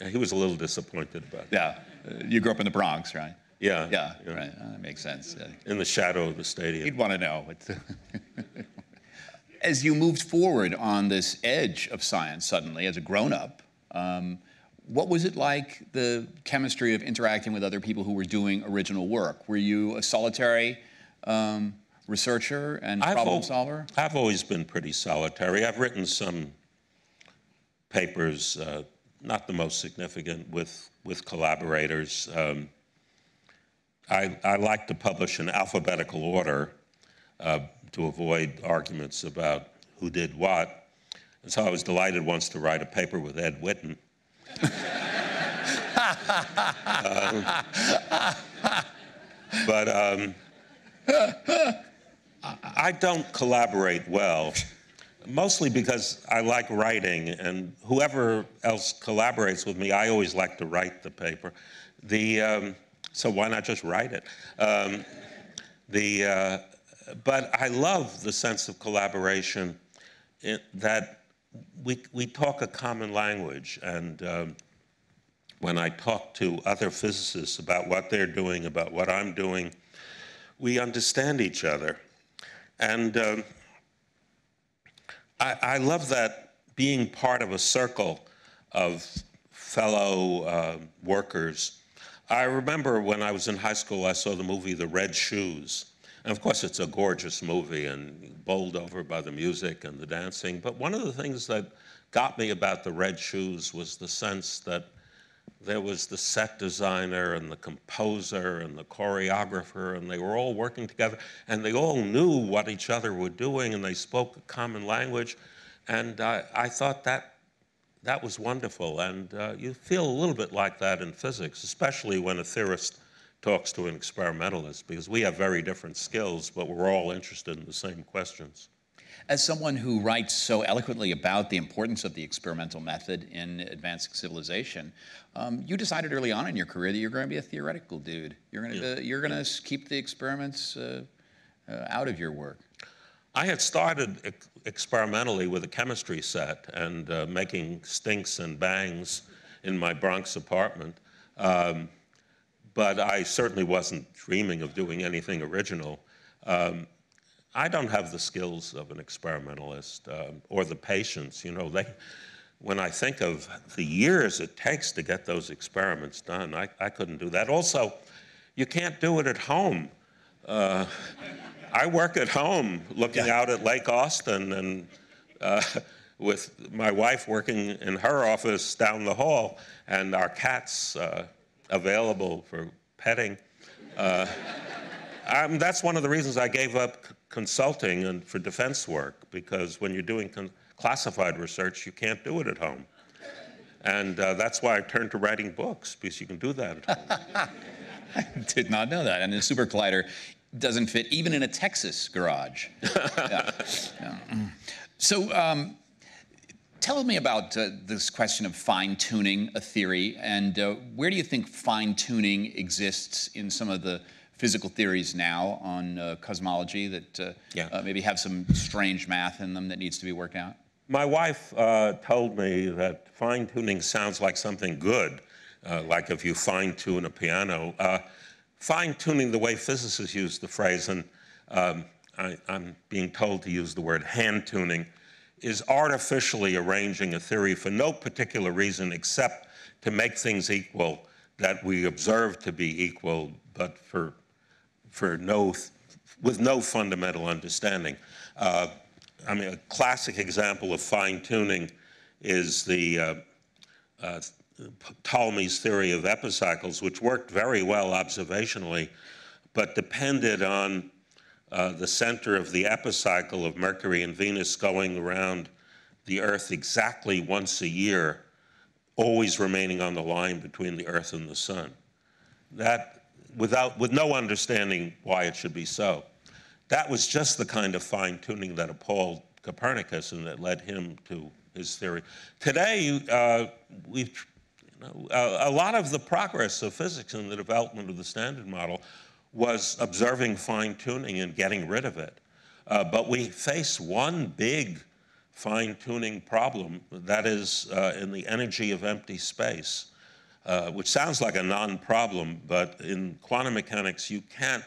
He was a little disappointed about that. Yeah. You grew up in the Bronx, right? Yeah. Yeah, right. That makes sense. In the shadow of the stadium. He'd want to know. As you moved forward on this edge of science suddenly, as a grown-up, what was it like, the chemistry of interacting with other people who were doing original work? Were you a solitary researcher and problem solver? I've always been pretty solitary. I've written some papers, not the most significant, with collaborators. I like to publish in alphabetical order to avoid arguments about who did what. And so I was delighted once to write a paper with Ed Witten. But I don't collaborate well, mostly because I like writing, and whoever else collaborates with me, I always like to write the paper. So why not just write it? But I love the sense of collaboration that we talk a common language, and when I talk to other physicists about what they're doing, about what I'm doing, we understand each other. And I love that, being part of a circle of fellow workers. I remember when I was in high school, I saw the movie The Red Shoes. And of course, it's a gorgeous movie and bowled over by the music and the dancing. But one of the things that got me about The Red Shoes was the sense that there was the set designer and the composer and the choreographer, and they were all working together, and they all knew what each other were doing, and they spoke a common language. And I thought that was wonderful. And you feel a little bit like that in physics, especially when a theorist talks to an experimentalist, because we have very different skills, but we're all interested in the same questions. As someone who writes so eloquently about the importance of the experimental method in advancing civilization, you decided early on in your career that you're going to be a theoretical dude. You're going to keep the experiments out of your work. I had started experimentally with a chemistry set and making stinks and bangs in my Bronx apartment. But I certainly wasn't dreaming of doing anything original. I don't have the skills of an experimentalist or the patience. You know, when I think of the years it takes to get those experiments done, I couldn't do that. Also, you can't do it at home. I work at home looking out at Lake Austin, and with my wife working in her office down the hall, and our cats available for petting. That's one of the reasons I gave up consulting and for defense work, because when you're doing classified research, you can't do it at home. And that's why I turned to writing books, because you can do that at home. I did not know that. And the Super Collider doesn't fit even in a Texas garage. Yeah. Yeah. So tell me about this question of fine-tuning a theory, and where do you think fine-tuning exists in some of the physical theories now on cosmology that maybe have some strange math in them that needs to be worked out? My wife told me that fine-tuning sounds like something good, like if you fine-tune a piano. Fine-tuning, the way physicists use the phrase, and I'm being told to use the word hand-tuning, is artificially arranging a theory for no particular reason except to make things equal that we observe to be equal, but with no fundamental understanding. I mean, a classic example of fine-tuning is the Ptolemy's theory of epicycles, which worked very well observationally, but depended on the center of the epicycle of Mercury and Venus going around the Earth exactly once a year, always remaining on the line between the Earth and the Sun. That, with no understanding why it should be so. That was just the kind of fine-tuning that appalled Copernicus and that led him to his theory. Today, a lot of the progress of physics in the development of the Standard Model was observing fine-tuning and getting rid of it. But we face one big fine-tuning problem, that is in the energy of empty space, which sounds like a non-problem, but in quantum mechanics, you can't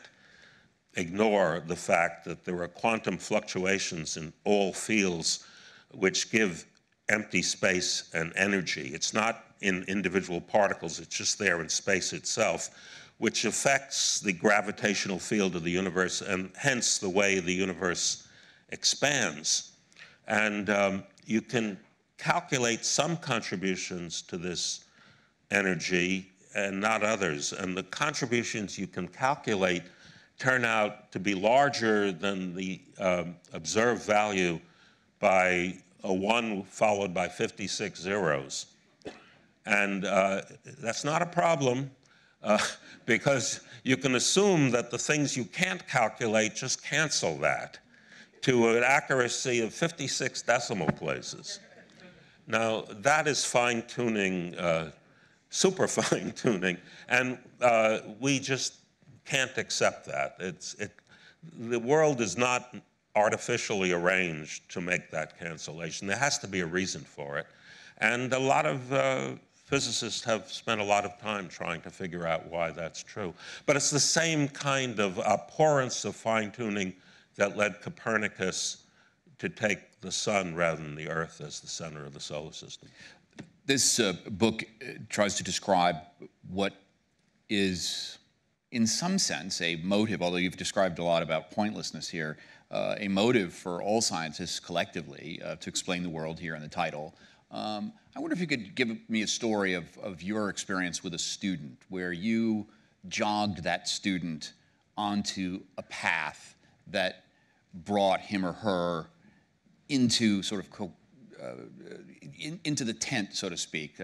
ignore the fact that there are quantum fluctuations in all fields which give empty space an energy. It's not in individual particles, it's just there in space itself, which affects the gravitational field of the universe and hence the way the universe expands. And you can calculate some contributions to this energy and not others. And the contributions you can calculate turn out to be larger than the observed value by a 1 followed by 56 zeros. And that's not a problem because you can assume that the things you can't calculate just cancel that to an accuracy of 56 decimal places. Now, that is fine-tuning, super fine-tuning, and we just can't accept that. The world is not artificially arranged to make that cancellation. There has to be a reason for it. And a lot of physicists have spent a lot of time trying to figure out why that's true. But it's the same kind of abhorrence of fine-tuning that led Copernicus to take the sun rather than the Earth as the center of the solar system. This book tries to describe what is, in some sense, a motive, although you've described a lot about pointlessness here, a motive for all scientists collectively to explain the world here in the title. I wonder if you could give me a story of your experience with a student where you jogged that student onto a path that brought him or her into sort of into the tent, so to speak,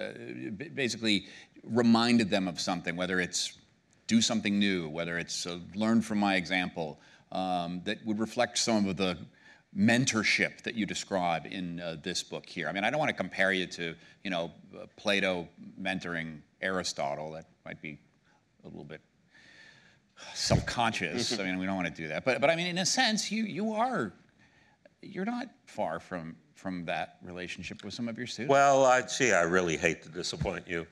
basically reminded them of something, whether it's do something new, whether it's learn from my example, that would reflect some of the mentorship that you describe in this book here. I mean, I don't want to compare you to, you know, Plato mentoring Aristotle. That might be a little bit self-conscious. I mean, we don't want to do that. But I mean, in a sense, you're not far from that relationship with some of your students. Well, gee, I really hate to disappoint you.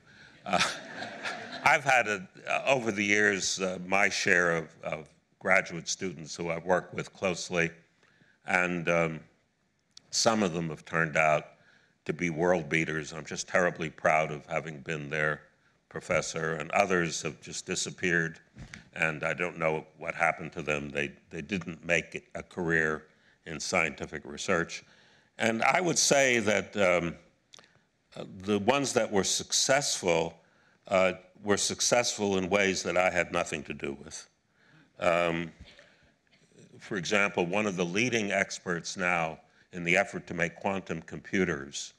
I've had, over the years, my share of graduate students who I've worked with closely, and some of them have turned out to be world beaters. I'm just terribly proud of having been their professor, and others have just disappeared, and I don't know what happened to them. They didn't make a career in scientific research. And I would say that the ones that were successful in ways that I had nothing to do with. For example, one of the leading experts now in the effort to make quantum computers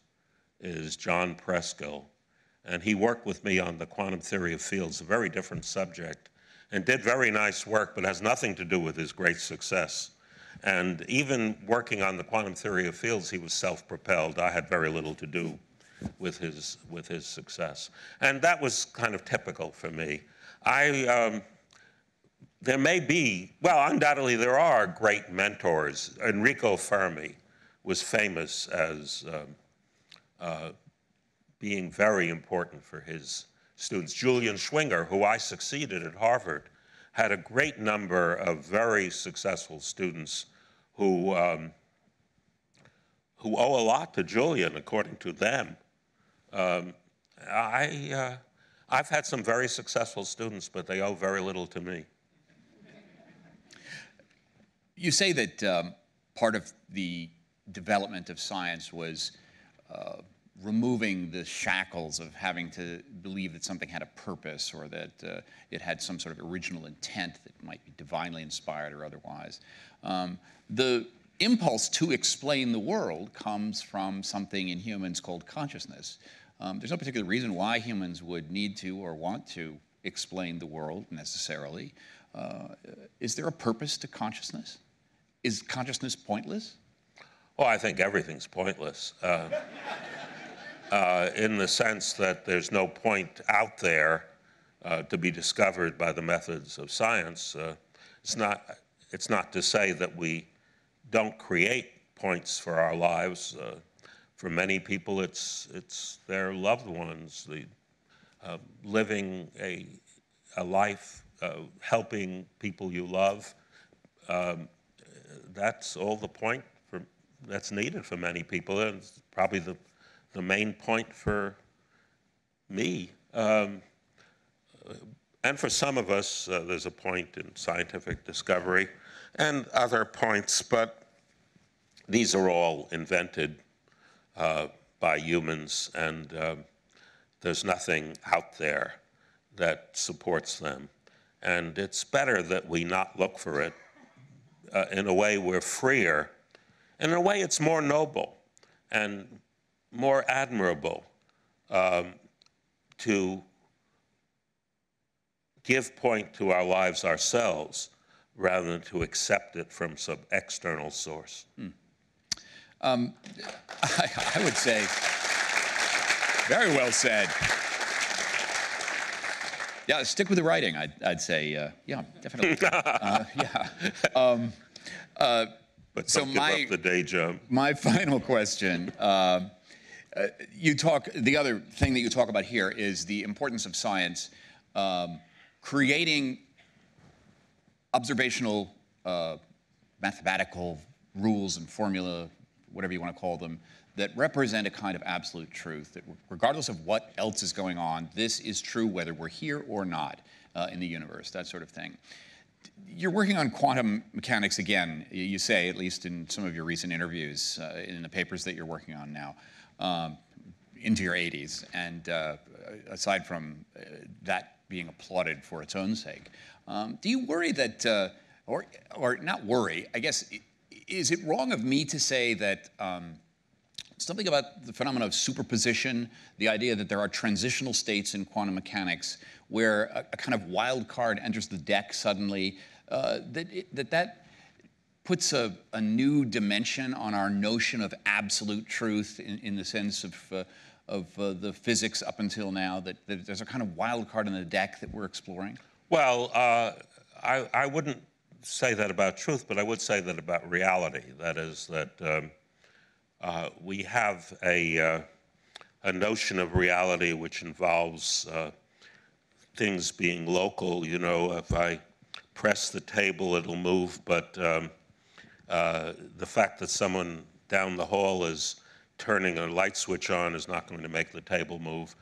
is John Preskill. And he worked with me on the quantum theory of fields, a very different subject, and did very nice work, but has nothing to do with his great success. And even working on the quantum theory of fields, he was self-propelled. I had very little to do with his success. And that was kind of typical for me. There may be, well, undoubtedly there are great mentors. Enrico Fermi was famous as being very important for his students. Julian Schwinger, who I succeeded at Harvard, had a great number of very successful students who owe a lot to Julian, according to them. I've had some very successful students, but they owe very little to me. You say that part of the development of science was removing the shackles of having to believe that something had a purpose or that it had some sort of original intent that might be divinely inspired or otherwise. The impulse to explain the world comes from something in humans called consciousness. There's no particular reason why humans would need to or want to explain the world necessarily. Is there a purpose to consciousness? Is consciousness pointless? Well, I think everything's pointless. In the sense that there's no point out there to be discovered by the methods of science. It's not to say that we don't create points for our lives. For many people, it's their loved ones, living a life, helping people you love. That's all the point that's needed for many people, and it's probably the main point for me. And for some of us, there's a point in scientific discovery and other points, but these are all invented by humans, and there's nothing out there that supports them. And it's better that we not look for it. In a way, we're freer. In a way, it's more noble and more admirable to give point to our lives ourselves rather than to accept it from some external source. I would say, very well said. Yeah, stick with the writing, I'd say. Yeah, definitely. But so give up the day job. My final question, the other thing that you talk about here is the importance of science creating observational mathematical rules and formula, whatever you want to call them, that represent a kind of absolute truth, that regardless of what else is going on, this is true whether we're here or not in the universe, that sort of thing. You're working on quantum mechanics again, you say, at least in some of your recent interviews, in the papers that you're working on now, into your 80s, and aside from that being applauded for its own sake. Do you worry that, or not worry, I guess, is it wrong of me to say that something about the phenomenon of superposition, the idea that there are transitional states in quantum mechanics where a kind of wild card enters the deck suddenly, that puts a new dimension on our notion of absolute truth in the sense of the physics up until now, that there's a kind of wild card in the deck that we're exploring? Well, I wouldn't say that about truth, but I would say that about reality. That is that we have a notion of reality which involves things being local. You know, if I press the table, it'll move, but the fact that someone down the hall is turning a light switch on is not going to make the table move.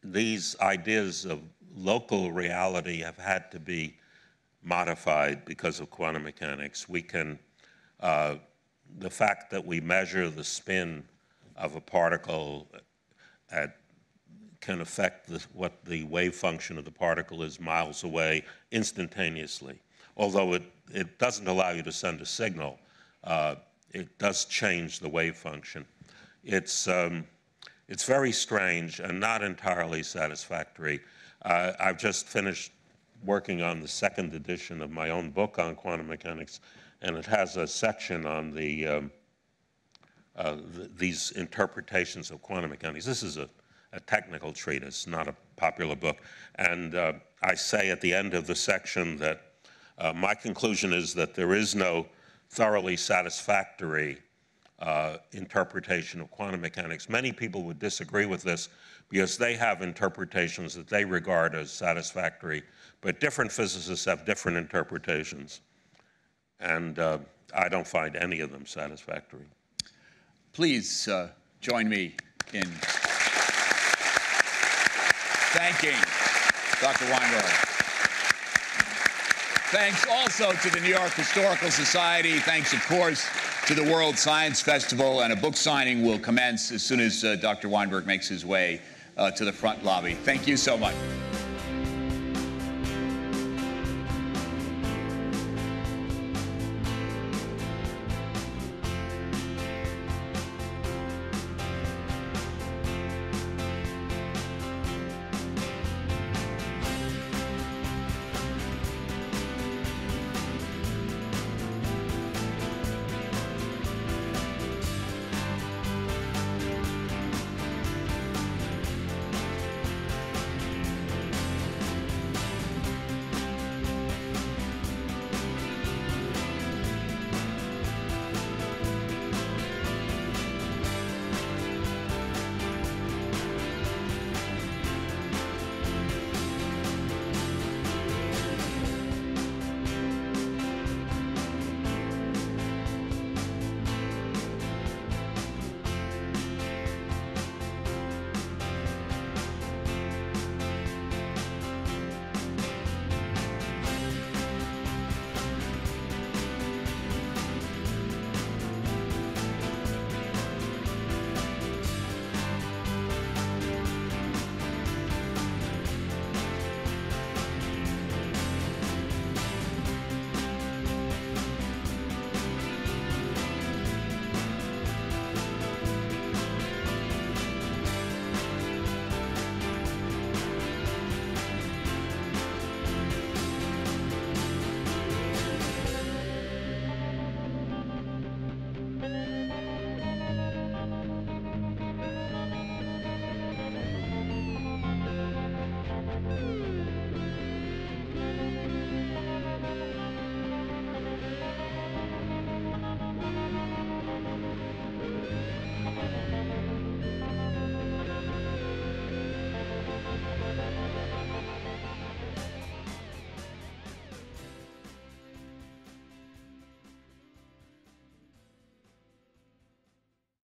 These ideas of local reality have had to be modified because of quantum mechanics. We can, the fact that we measure the spin of a particle at can affect what the wave function of the particle is miles away instantaneously. Although it doesn't allow you to send a signal, it does change the wave function. It's very strange and not entirely satisfactory. I've just finished working on the second edition of my own book on quantum mechanics, and it has a section on these interpretations of quantum mechanics. This is a technical treatise, not a popular book. And I say at the end of the section that my conclusion is that there is no thoroughly satisfactory interpretation of quantum mechanics. Many people would disagree with this because they have interpretations that they regard as satisfactory, but different physicists have different interpretations. And I don't find any of them satisfactory. Please join me in thanking Dr. Weinberg. Thanks also to the New York Historical Society. Thanks, of course, to the World Science Festival. And a book signing will commence as soon as Dr. Weinberg makes his way to the front lobby. Thank you so much.